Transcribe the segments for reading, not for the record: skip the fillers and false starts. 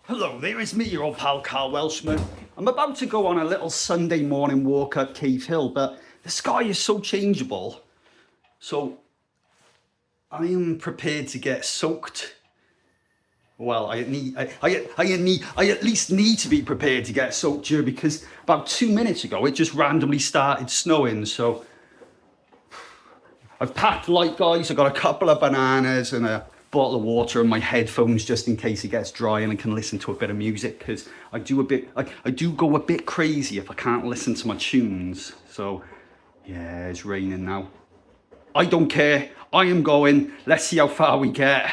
Hello there, it's me, your old pal Karl Welshman. I'm about to go on a little Sunday morning walk up Cave Hill, but the sky is so changeable. So I am prepared to get soaked. Well, I at least need to be prepared to get soaked here, because about 2 minutes ago it just randomly started snowing. So I've packed light, guys. I've got a couple of bananas and a bottle of water and my headphones just in case it gets dry and I can listen to a bit of music, because I do go a bit crazy if I can't listen to my tunes. So yeah, it's raining now. I don't care. I am going. Let's see how far we get.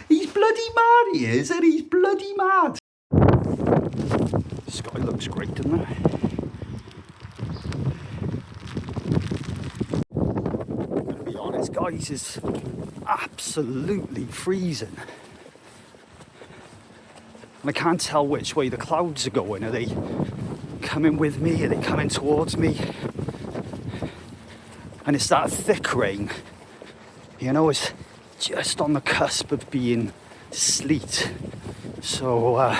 He's bloody mad, he is, and he's bloody mad. The sky looks great, doesn't it? To be honest, guys, it's absolutely freezing. And I can't tell which way the clouds are going. Are they coming with me? Are they coming towards me? And it's that thick rain. You know, it's just on the cusp of being sleet. So,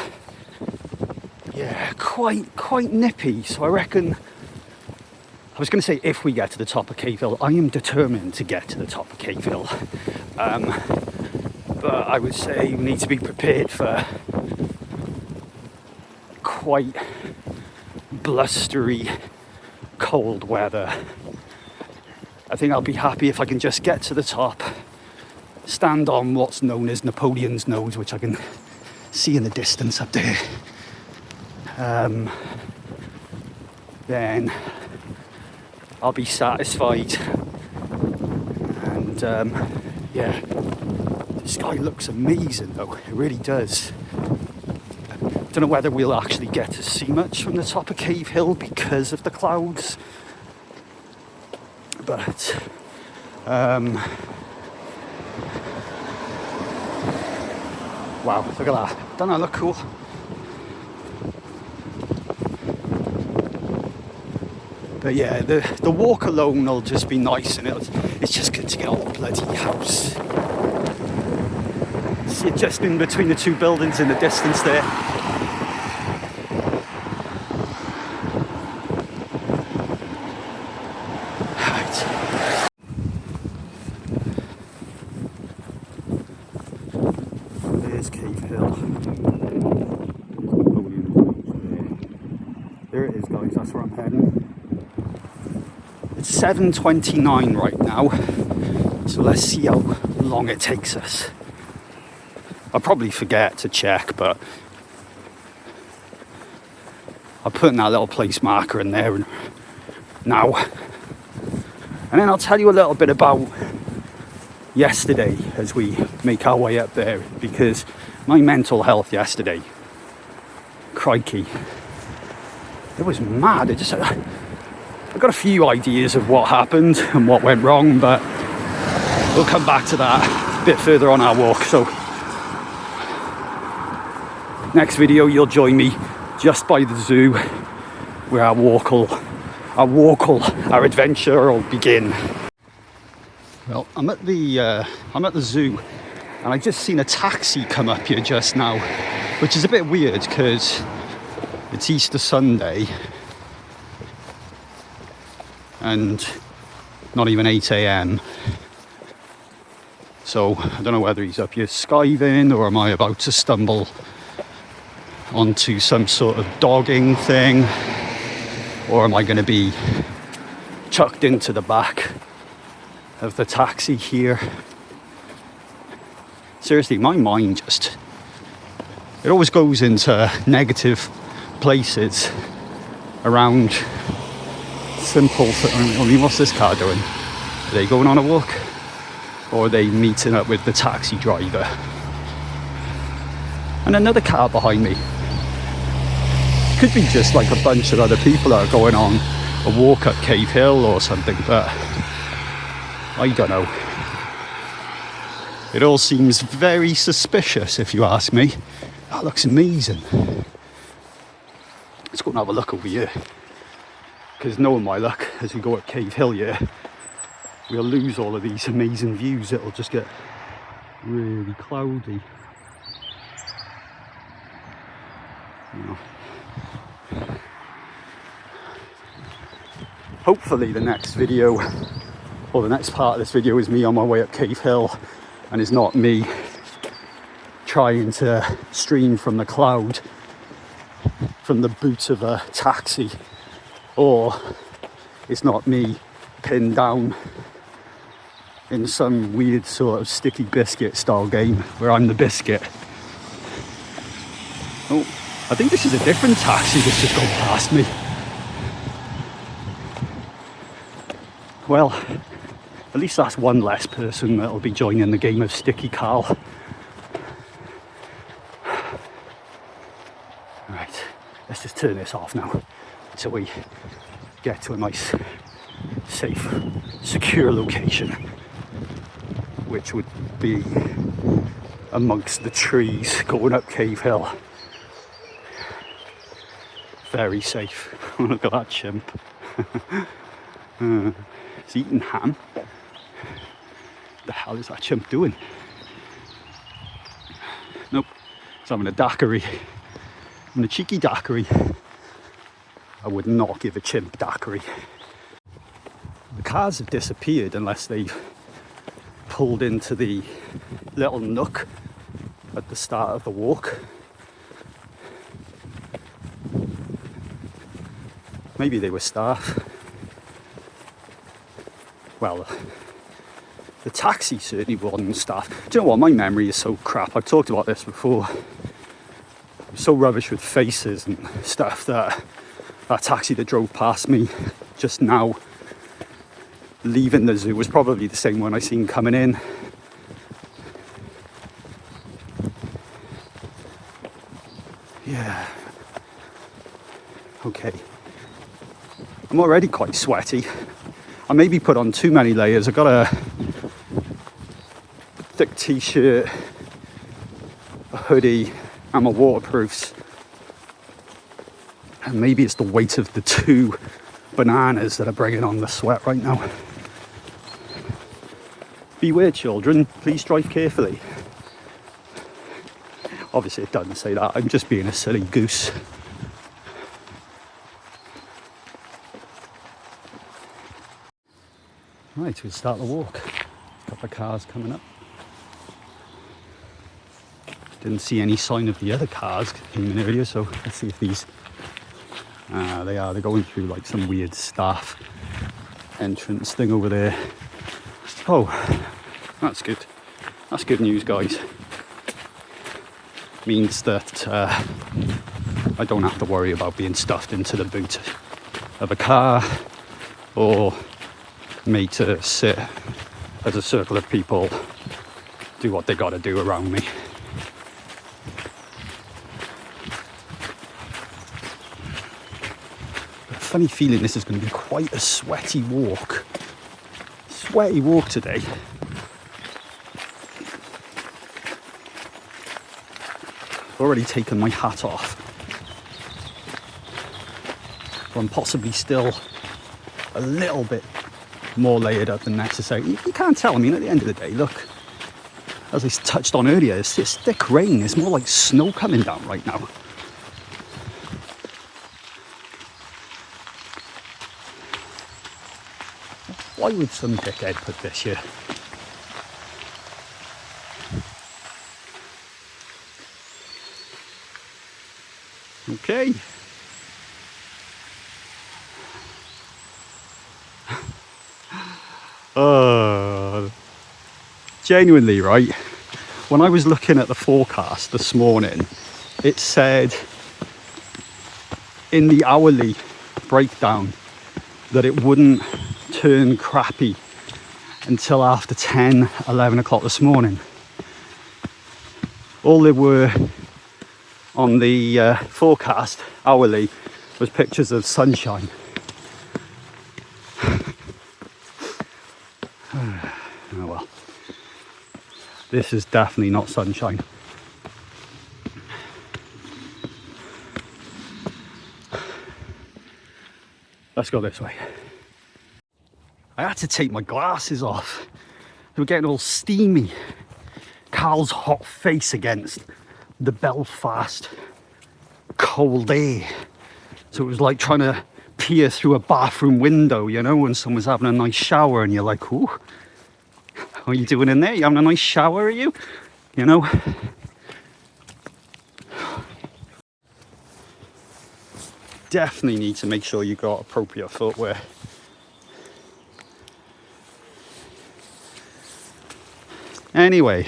yeah, quite nippy. So I reckon, I was going to say if we get to the top of Cave Hill, I am determined to get to the top of Cave Hill. But I would say we need to be prepared for quite blustery, cold weather. I think I'll be happy if I can just get to the top, stand on what's known as Napoleon's Nose, which I can see in the distance up there. Then I'll be satisfied. And yeah, the sky looks amazing though, it really does. Don't know whether we'll actually get to see much from the top of Cave Hill because of the clouds. But wow, look at that. Doesn't that look cool? But yeah, the walk alone will just be nice, and it's just good to get on the bloody house. See it just in between the two buildings in the distance there. There's Cave Hill. There it is, guys, that's where I'm heading. It's 7:29 right now, so let's see how long it takes us. I'll probably forget to check, but I'll put in that little place marker in there now. And then I'll tell you a little bit about yesterday as we make our way up there, because my mental health yesterday, crikey, it was mad. I got a few ideas of what happened and what went wrong, but we'll come back to that a bit further on our walk. So next video you'll join me just by the zoo, where our adventure will begin. Well, I'm at the zoo, and I just seen a taxi come up here just now, which is a bit weird because it's Easter Sunday and not even 8 a.m. So I don't know whether he's up here skiving, or am I about to stumble onto some sort of dogging thing, or am I going to be chucked into the back of the taxi here? Seriously, my mind it always goes into negative places around simple. I mean, what's this car doing? Are they going on a walk, or are they meeting up with the taxi driver? And another car behind me. Could be just like a bunch of other people that are going on a walk up Cave Hill or something, but I don't know. It all seems very suspicious, if you ask me. That looks amazing. Let's go and have a look over here. because knowing my luck, as we go up Cave Hill here, we'll lose all of these amazing views. It'll just get really cloudy. You know. Hopefully the next video, or the next part of this video, is me on my way up Cave Hill, and is not me trying to stream from the cloud from the boot of a taxi, or it's not me pinned down in some weird sort of sticky biscuit style game where I'm the biscuit. Oh, I think this is a different taxi that's just gone past me. Well, at least that's one less person that'll be joining the game of Sticky Carl. Right, let's just turn this off now until we get to a nice, safe, secure location, which would be amongst the trees going up Cave Hill. Very safe. Look at that chimp. It's eating ham. The hell is that chimp doing? Nope, it's having a daiquiri. And a cheeky daiquiri. I would not give a chimp daiquiri. The cars have disappeared unless they've pulled into the little nook at the start of the walk. Maybe they were staff. Well, the taxi certainly wasn't staff. Do you know what? My memory is so crap. I've talked about this before. I'm so rubbish with faces and stuff that that taxi that drove past me just now leaving the zoo was probably the same one I seen coming in. Yeah. Okay. I'm already quite sweaty. I maybe put on too many layers. I've got a thick t-shirt, a hoodie, and my waterproofs. And maybe it's the weight of the 2 bananas that are bringing on the sweat right now. Beware, children, please drive carefully. Obviously it doesn't say that, I'm just being a silly goose. Right, we'll start the walk. A couple of cars coming up. Didn't see any sign of the other cars that came in earlier, so let's see if these... they're going through like some weird staff entrance thing over there. Oh, that's good. That's good news, guys. Means that I don't have to worry about being stuffed into the boot of a car or made to sit as a circle of people do what they got to do around me. Funny feeling this is going to be quite a sweaty walk. Sweaty walk today. I've already taken my hat off. But I'm possibly still a little bit more layered up than necessary. You can't tell. I mean, at the end of the day, look, as I touched on earlier, it's just thick rain. It's more like snow coming down right now. Why would some dickhead put this here? Okay. Genuinely, right? When I was looking at the forecast this morning, it said in the hourly breakdown that it wouldn't turn crappy until after 10, 11 o'clock this morning. All there were on the forecast hourly was pictures of sunshine. Oh well, this is definitely not sunshine. Let's go this way. I had to take my glasses off. They were getting all steamy. Karl's hot face against the Belfast cold air. So it was like trying to peer through a bathroom window, you know, when someone's having a nice shower and you're like, ooh, what are you doing in there? You having a nice shower, are you? You know? Definitely need to make sure you got appropriate footwear. Anyway,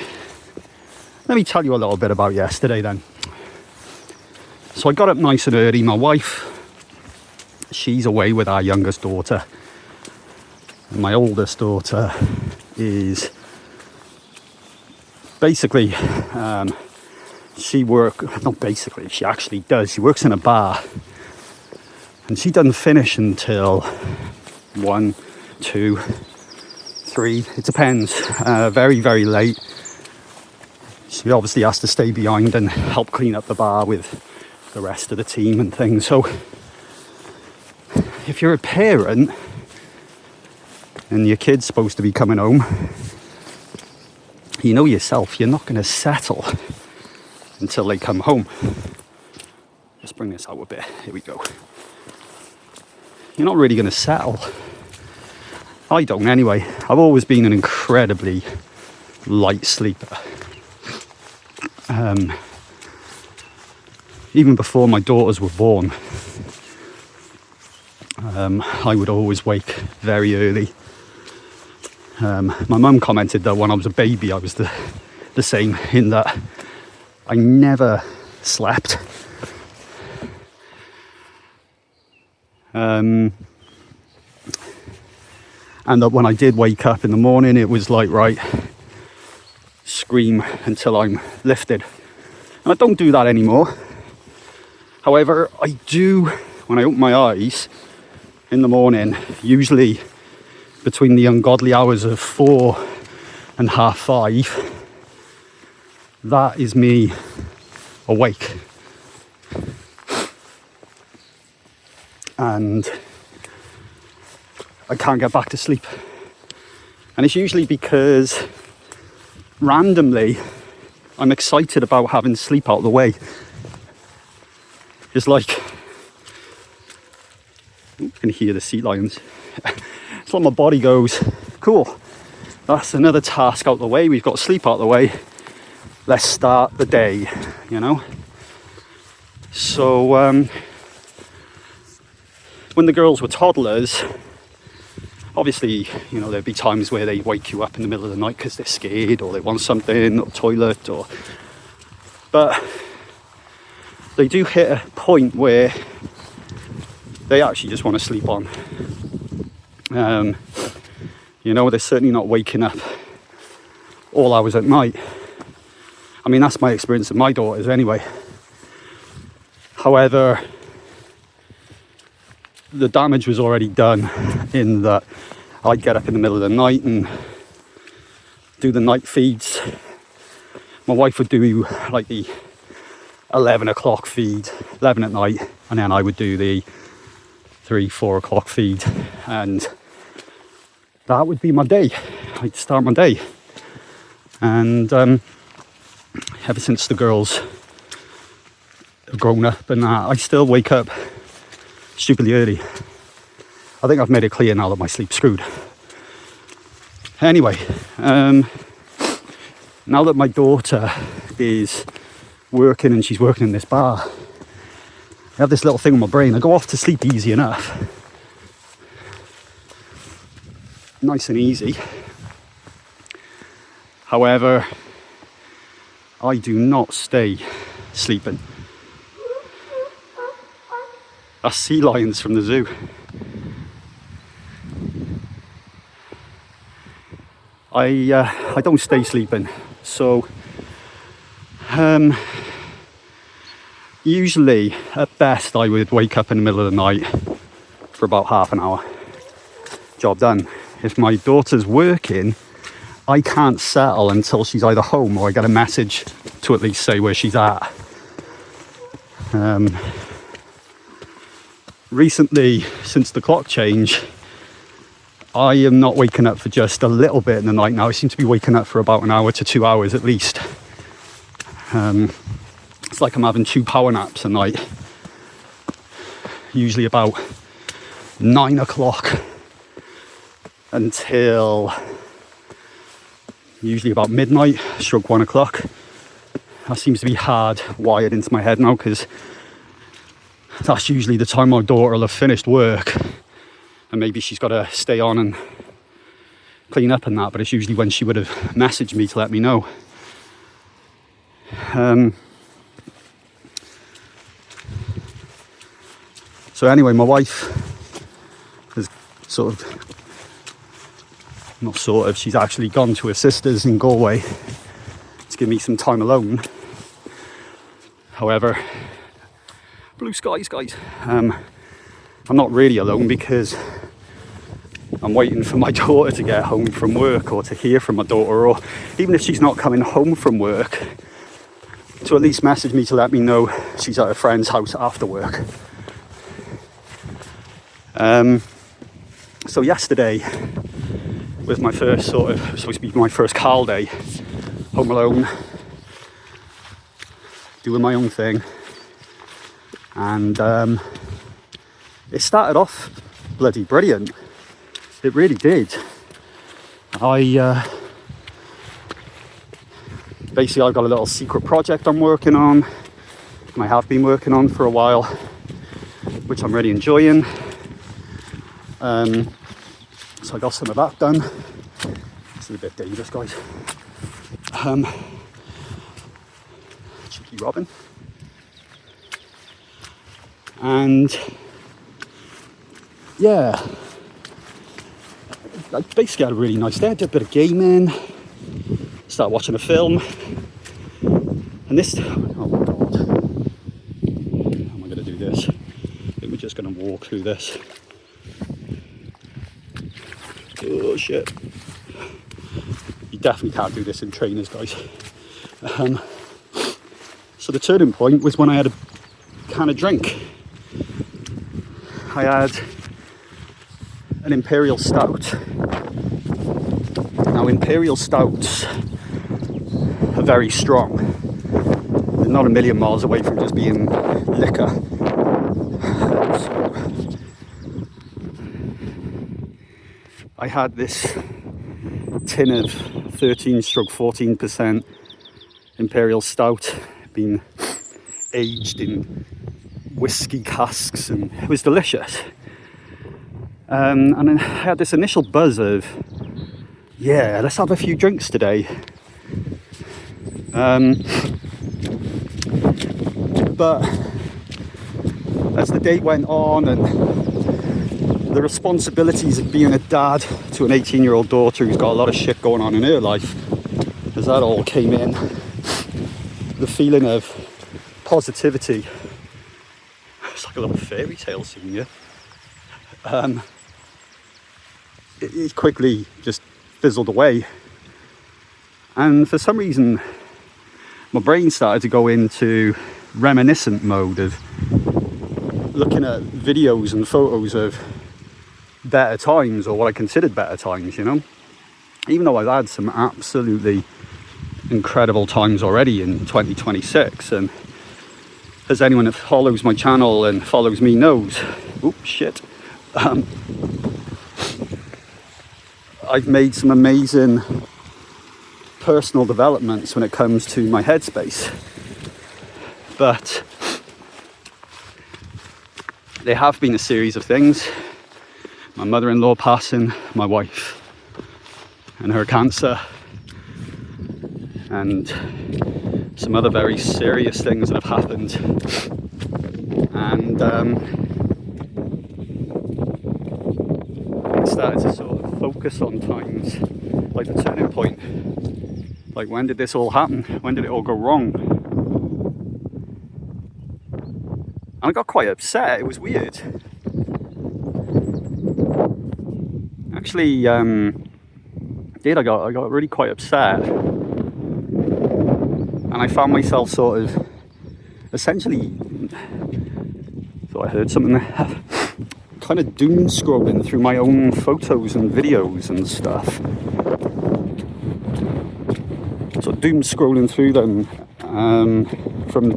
let me tell you a little bit about yesterday then. So I got up nice and early. My wife, she's away with our youngest daughter. And my oldest daughter is basically, she actually does. She works in a bar. And she doesn't finish until 1, 2, 3. It depends. Very, very late. She obviously has to stay behind and help clean up the bar with the rest of the team and things. So if you're a parent and your kid's supposed to be coming home, you know yourself, you're not going to settle until they come home. Let's bring this out a bit. Here we go. You're not really going to settle. I don't anyway. I've always been an incredibly light sleeper. Even before my daughters were born, I would always wake very early. My mum commented that when I was a baby, I was the same, in that I never slept. And that when I did wake up in the morning, it was like, right, scream until I'm lifted. And I don't do that anymore. However, I do, when I open my eyes in the morning, usually between the ungodly hours of 4 and 5:30, that is me awake. And I can't get back to sleep. And it's usually because randomly I'm excited about having sleep out of the way. It's like, you can hear the sea lions. It's like my body goes, cool, that's another task out the way. We've got sleep out the way. Let's start the day, you know? So, when the girls were toddlers, obviously, you know, there'd be times where they wake you up in the middle of the night because they're scared or they want something, or toilet, or... But they do hit a point where they actually just want to sleep on. You know, they're certainly not waking up all hours at night. I mean, that's my experience with my daughters anyway. However, the damage was already done in that I'd get up in the middle of the night and do the night feeds. My wife would do like the 11 o'clock feed, 11 at night, and then I would do the 3, 4 o'clock feed, and that would be my day. I'd start my day. And ever since the girls have grown up and I still wake up stupidly early. I think I've made it clear now that my sleep's screwed. Anyway, now that my daughter is working and she's working in this bar, I have this little thing in my brain. I go off to sleep easy enough. Nice and easy. However, I do not stay sleeping. That's sea lions from the zoo. I don't stay sleeping, so usually at best I would wake up in the middle of the night for about half an hour. Job done. If my daughter's working, I can't settle until she's either home or I get a message to at least say where she's at. recently, since the clock change, I am not waking up for just a little bit in the night now. I seem to be waking up for about an hour to 2 hours at least. It's like I'm having 2 power naps a night. Usually about 9 o'clock until usually about midnight, stroke 1 o'clock. That seems to be hard wired into my head now, because that's usually the time my daughter will have finished work, and maybe she's got to stay on and clean up and that, but it's usually when she would have messaged me to let me know. So anyway, my wife has she's actually gone to her sister's in Galway to give me some time alone. However, blue skies, guys. I'm not really alone, because I'm waiting for my daughter to get home from work, or to hear from my daughter, or even if she's not coming home from work, to at least message me to let me know she's at a friend's house after work. So yesterday was my first supposed to be my first Karl day, home alone, doing my own thing, and it started off bloody brilliant. It really did. Basically, I've got a little secret project I'm working on, and I have been working on for a while, which I'm really enjoying. So I got some of that done. This is a bit dangerous, guys. Cheeky Robin. And yeah, I basically had a really nice day. I did a bit of gaming, started watching a film, and this, oh god, how am I going to do this? I think we're just going to walk through this. Oh shit. You definitely can't do this in trainers, guys. So the turning point was when I had a can of drink. I had an Imperial Stout. Now, Imperial Stouts are very strong. They're not a million miles away from just being liquor. So I had this tin of 13-14% Imperial Stout, being aged in whiskey casks, and it was delicious. And then I had this initial buzz of, yeah, let's have a few drinks today. But as the day went on, and the responsibilities of being a dad to an 18-year-old daughter who's got a lot of shit going on in her life, as that all came in, the feeling of positivity, it's like a little fairy tale scene, yeah. It quickly just fizzled away, and for some reason my brain started to go into reminiscent mode of looking at videos and photos of better times, or what I considered better times, you know, even though I've had some absolutely incredible times already in 2026. And as anyone that follows my channel and follows me knows, I've made some amazing personal developments when it comes to my headspace, but there have been a series of things: my mother-in-law passing, my wife and her cancer, and some other very serious things that have happened. And I started to sort of focus on times like the turning point. Like, when did this all happen? When did it all go wrong? And I got quite upset. It was weird. Actually, I got really quite upset. And I found myself sort of essentially, thought I heard something there. kind of doom scrolling through my own photos and videos and stuff. So doom scrolling through them from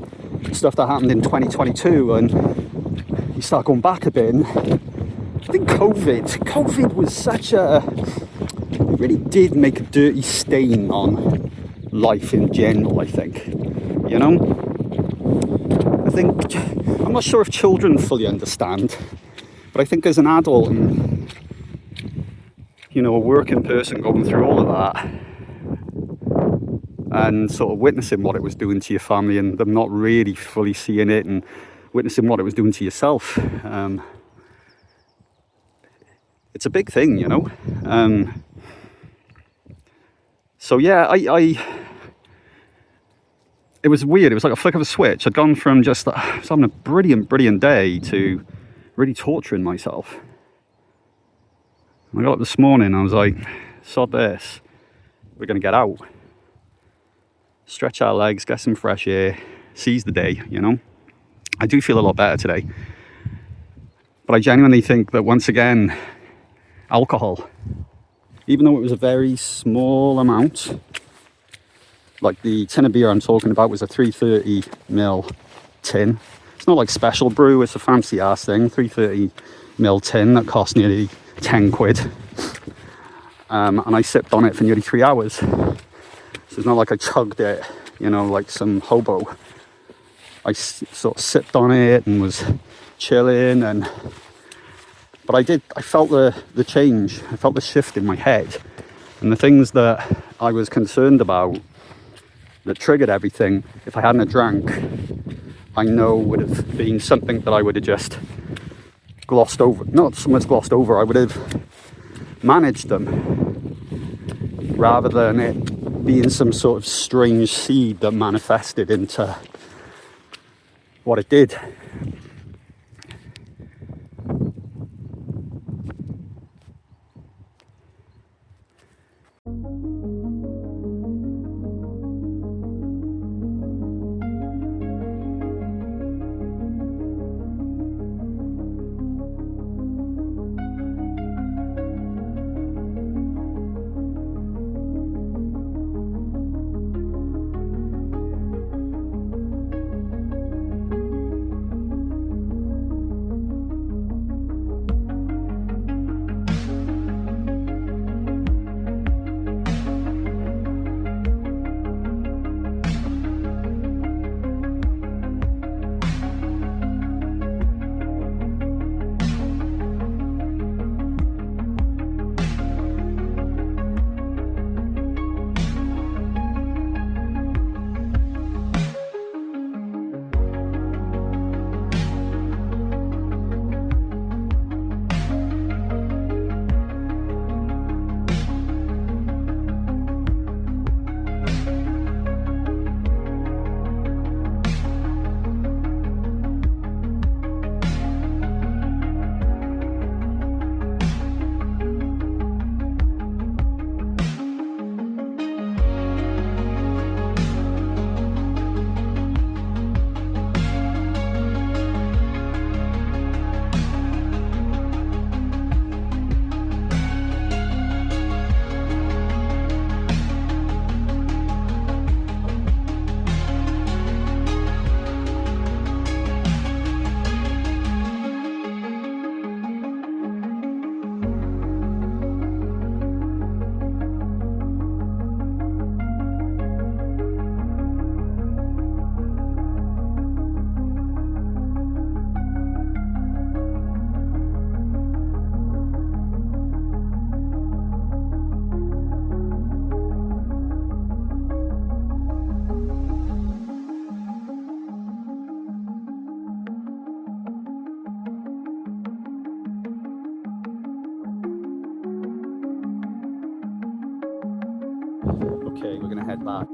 stuff that happened in 2022, and you start going back a bit. And I think COVID was such a, it really did make a dirty stain on life in general, I think. You know? I think, I'm not sure if children fully understand, but I think as an adult and, you know, a working person going through all of that and sort of witnessing what it was doing to your family and them not really fully seeing it, and witnessing what it was doing to yourself, it's a big thing, you know. So yeah, it was weird. It was like a flick of a switch. I'd gone from just, I was having a brilliant day to really torturing myself. I got up this morning, I was like, sod this, we're going to get out. Stretch our legs, get some fresh air, seize the day, you know. I do feel a lot better today. But I genuinely think that once again, alcohol, even though it was a very small amount, like the tin of beer I'm talking about was a 330ml tin. It's not like special brew, it's a fancy ass thing, 330ml tin that cost nearly 10 quid. And I sipped on it for nearly 3 hours. So it's not like I chugged it, you know, like some hobo. I sort of sipped on it and was chilling, but I felt the change. I felt the shift in my head, and the things that I was concerned about that triggered everything, if I hadn't drank, I know would have been something that I would have just glossed over. Not so much glossed over, I would have managed them rather than it being some sort of strange seed that manifested into what it did. Okay, we're gonna head back.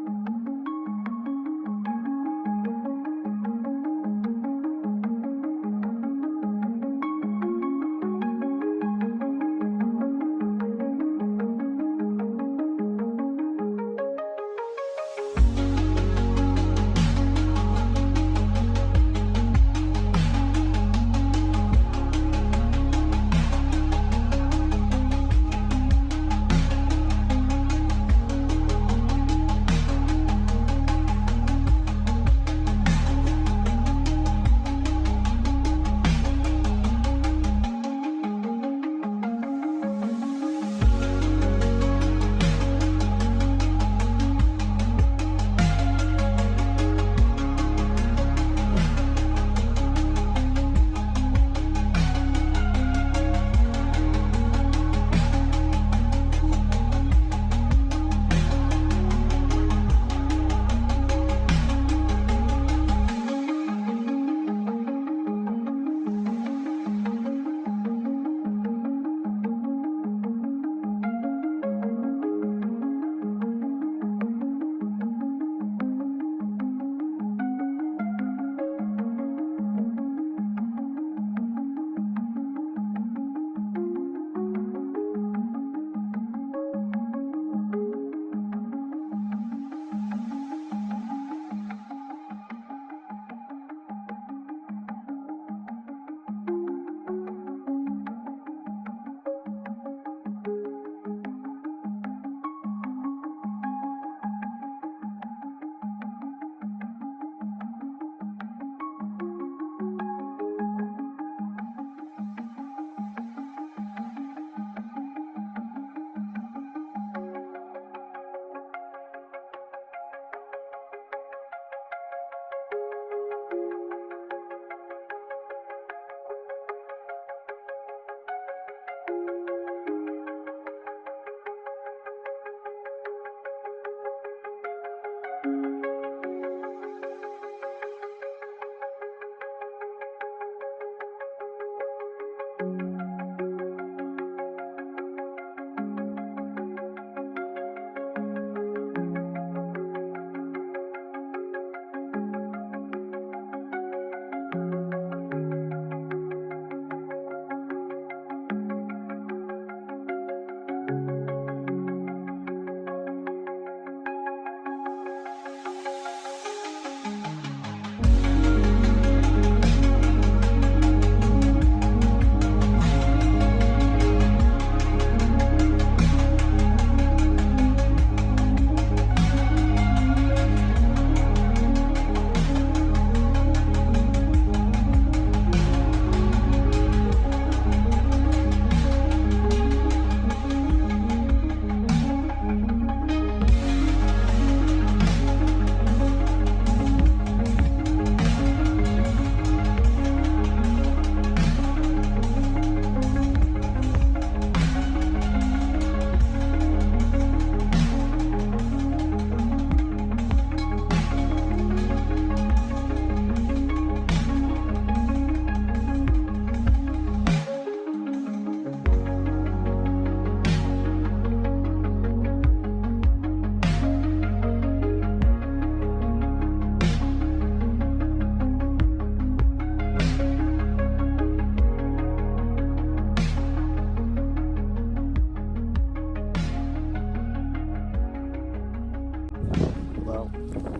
Well,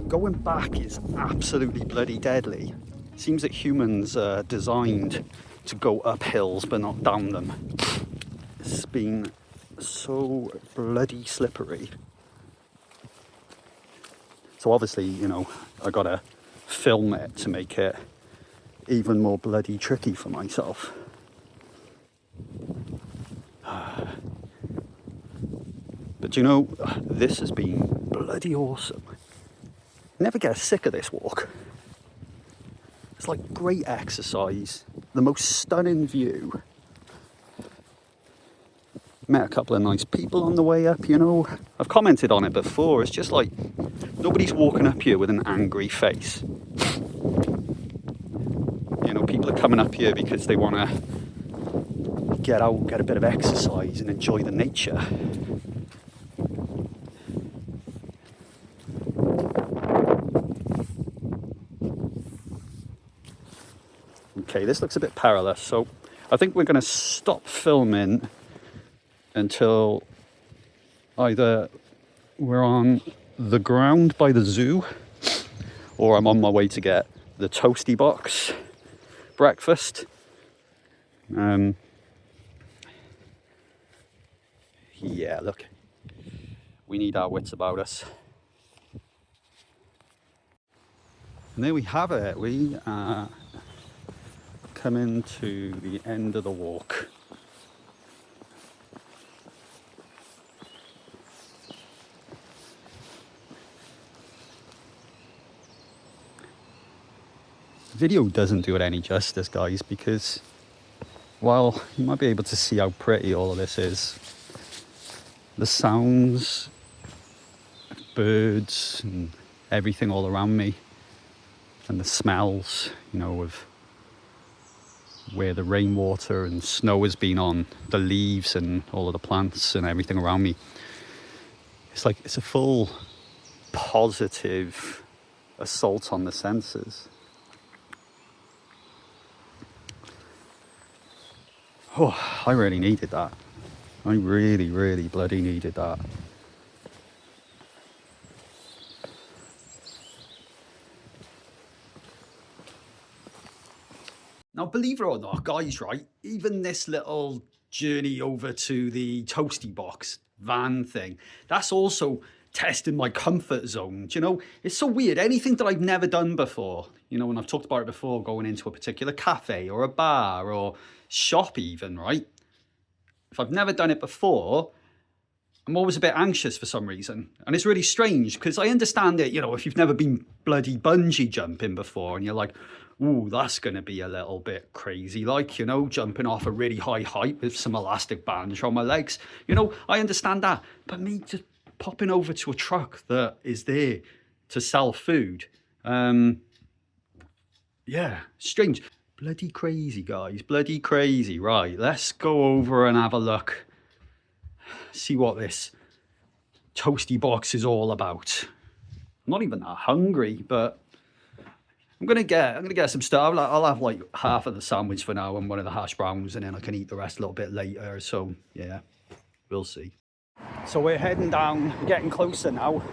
going back is absolutely bloody deadly. Seems that humans are designed to go up hills but not down them. It's been so bloody slippery. So obviously, you know, I gotta film it to make it even more bloody tricky for myself. But you know, this has been bloody awesome. Never get sick of this walk. It's like great exercise, the most stunning view. Met a couple of nice people on the way up, you know. I've commented on it before, it's just like nobody's walking up here with an angry face. You know, people are coming up here because they want to get out, get a bit of exercise and enjoy the nature. Okay, this looks a bit perilous, so I think we're going to stop filming until either we're on the ground by the zoo or I'm on my way to get the Toastie Box breakfast. Yeah, look, we need our wits about us. And there we have it. We are coming to the end of the walk. The video doesn't do it any justice, guys, because while you might be able to see how pretty all of this is, the sounds of birds and everything all around me, and the smells, you know, of where the rainwater and snow has been on the leaves and all of the plants and everything around me. It's like it's a full positive assault on the senses. Oh, I really needed that. I really, really bloody needed that. Now, believe it or not, guys, right, even this little journey over to the Toastie Box van thing, that's also testing my comfort zone. Do you know, it's so weird. Anything that I've never done before, you know, when I've talked about it before, going into a particular cafe or a bar or shop even, right? If I've never done it before, I'm always a bit anxious for some reason. And it's really strange because I understand it, you know, if you've never been bloody bungee jumping before and you're like, ooh, that's going to be a little bit crazy, like, you know, jumping off a really high height with some elastic bands around my legs. You know, I understand that. But me just popping over to a truck that is there to sell food, yeah, strange. Bloody crazy, guys, bloody crazy. Right, let's go over and have a look. See what this Toastie Box is all about. I'm not even that hungry, but I'm gonna get some stuff. I'll have like half of the sandwich for now and one of the hash browns, and then I can eat the rest a little bit later. So yeah, we'll see. So we're heading down, getting closer now.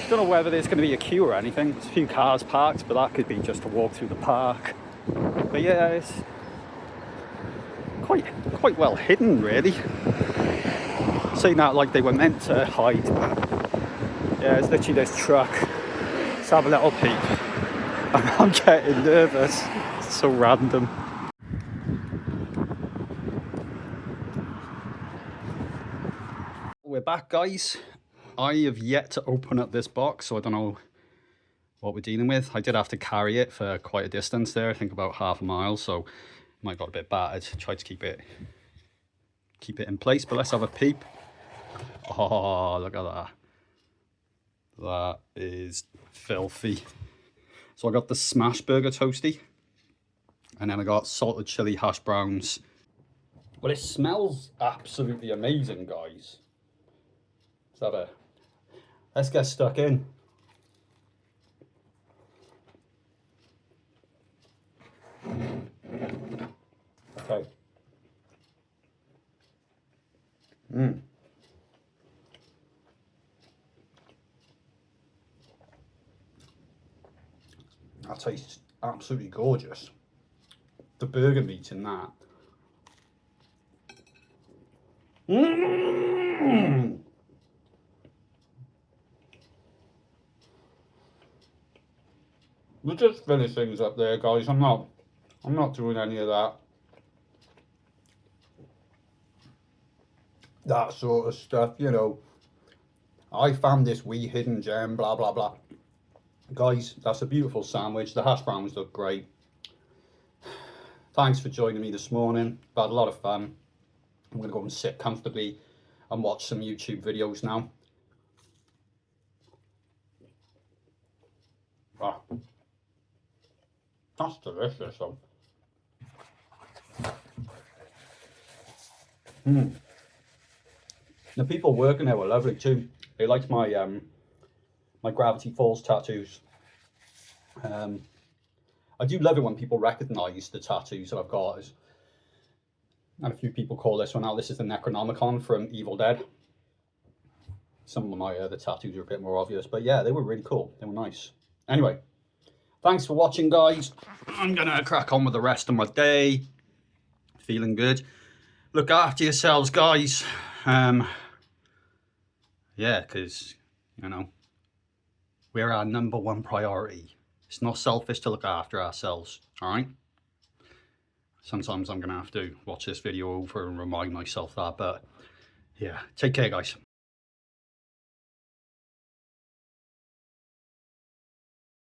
Don't know whether there's going to be a queue or anything. There's a few cars parked, but that could be just a walk through the park. But yeah, it's quite well hidden, really. Saying that like they were meant to hide. Yeah, it's literally this truck. Let's have a little peek. I'm getting nervous. It's so random. We're back, guys. I have yet to open up this box, so I don't know what we're dealing with. I did have to carry it for quite a distance there, I think about half a mile, so might got a bit battered. Tried to keep it in place, but let's have a peep. Oh, look at that. That is filthy. So I got the smashburger toasty, and then I got salted chili hash browns. Well, it smells absolutely amazing, guys. Let's get stuck in. Okay. Mmm. That tastes absolutely gorgeous. The burger meat in that. Mmm. We'll just finish things up there, guys. I'm not doing any of that sort of stuff, you know. I found this wee hidden gem, blah blah blah. Guys, that's a beautiful sandwich. The hash browns look great. Thanks for joining me this morning. I've had a lot of fun. I'm going to go and sit comfortably and watch some YouTube videos now. Wow. That's delicious though. The people working there were lovely too. They liked my my Gravity Falls tattoos. I do love it when people recognise the tattoos that I've got. And a few people call this one out. This is the Necronomicon from Evil Dead. Some of my other tattoos are a bit more obvious, but yeah, they were really cool. They were nice. Anyway, thanks for watching, guys. I'm gonna crack on with the rest of my day. Feeling good. Look after yourselves, guys. Yeah, because, you know, we're our #1 priority. It's not selfish to look after ourselves, all right? Sometimes I'm going to have to watch this video over and remind myself that, but yeah, take care, guys.